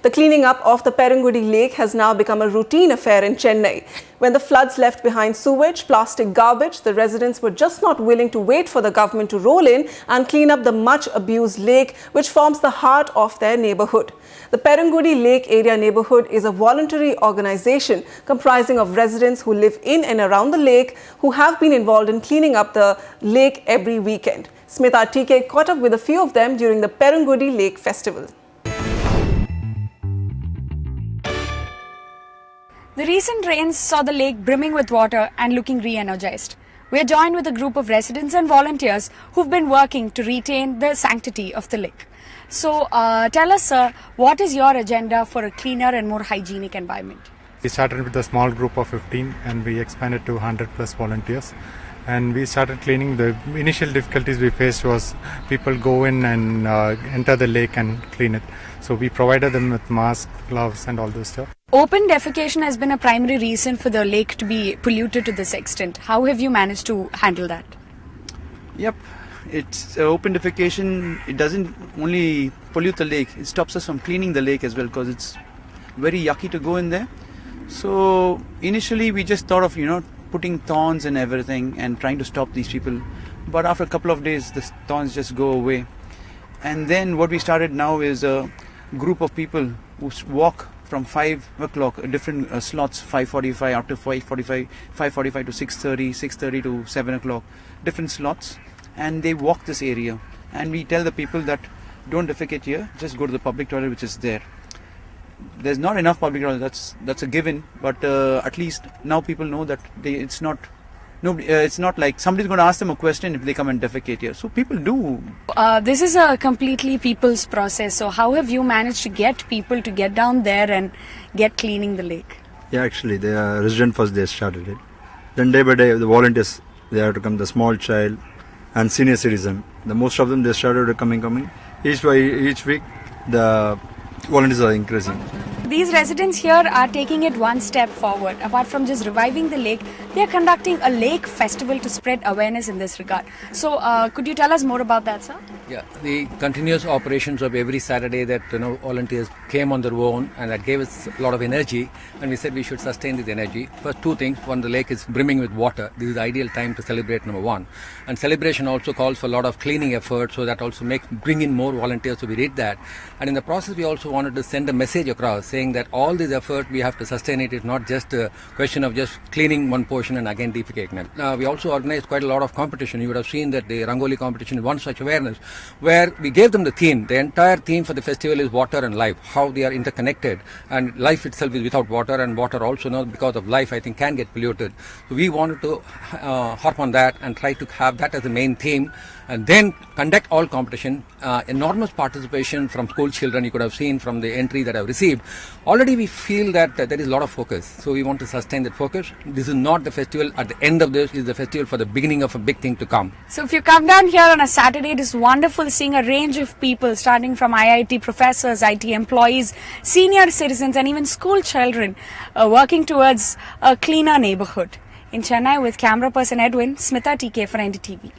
The cleaning up of the Perungudi Lake has now become a routine affair in Chennai. When the floods left behind sewage, plastic garbage, the residents were just not willing to wait for the government to roll in and clean up the much-abused lake, which forms the heart of their neighborhood. The Perungudi Lake Area Neighborhood is a voluntary organization comprising of residents who live in and around the lake who have been involved in cleaning up the lake every weekend. Smitha TK caught up with a few of them during the Perungudi Lake Festival. The recent rains saw the lake brimming with water and looking re-energized. We are joined with a group of residents and volunteers who've been working to retain the sanctity of the lake. So tell us, sir, what is your agenda for a cleaner and more hygienic environment? We started with a small group of 15 and we expanded to 100 plus volunteers. And we started cleaning. The initial difficulties we faced was people go in and enter the lake and clean it. So we provided them with masks, gloves and all this stuff. Open defecation has been a primary reason for the lake to be polluted to this extent. How have you managed to handle that? Yep, it's open defecation. It doesn't only pollute the lake, it stops us from cleaning the lake as well because it's very yucky to go in there. So initially we just thought of, putting thorns and everything and trying to stop these people. But after a couple of days, the thorns just go away. And then what we started now is a group of people who walk from 5 o'clock, different slots, 5:45 up to 5:45, 5:45 to 6:30, 6:30 to 7 o'clock, different slots. And they walk this area. And we tell the people that don't defecate here, just go to the public toilet which is there. There's not enough public toilet, that's a given, but at least now people know that it's not like somebody's going to ask them a question if they come and defecate here. So people do. This is a completely people's process. So how have you managed to get people to get down there and get cleaning the lake? Yeah, actually, the resident first they started it. Then day by day, the volunteers they have to come. The small child and senior citizen. The most of them they started coming. Each week, the volunteers are increasing. These residents here are taking it one step forward. Apart from just reviving the lake, they are conducting a lake festival to spread awareness in this regard. So, could you tell us more about that, sir? Yeah, the continuous operations of every Saturday that volunteers came on their own, and that gave us a lot of energy. And we said we should sustain this energy. First, two things: one, the lake is brimming with water. This is the ideal time to celebrate. Number one, and celebration also calls for a lot of cleaning efforts. So that also bring in more volunteers. So we did that, and in the process, we also wanted to send a message across saying that all this effort we have to sustain it. It's not just a question of just cleaning one portion and again defecating it. We also organized quite a lot of competition. You would have seen that the Rangoli competition is one such awareness where we gave them the theme. The entire theme for the festival is water and life, how they are interconnected, and life itself is without water, and water also now because of life I think can get polluted. So we wanted to harp on that and try to have that as the main theme, and then conduct all competition. Enormous participation from school children. You could have seen from the entry that I've received. Already we feel that there is a lot of focus. So we want to sustain that focus. This is not the festival at the end of this. It is the festival for the beginning of a big thing to come. So if you come down here on a Saturday, it is wonderful seeing a range of people starting from IIT professors, IT employees, senior citizens and even school children working towards a cleaner neighborhood. In Chennai with camera person Edwin, Smitha TK for NDTV.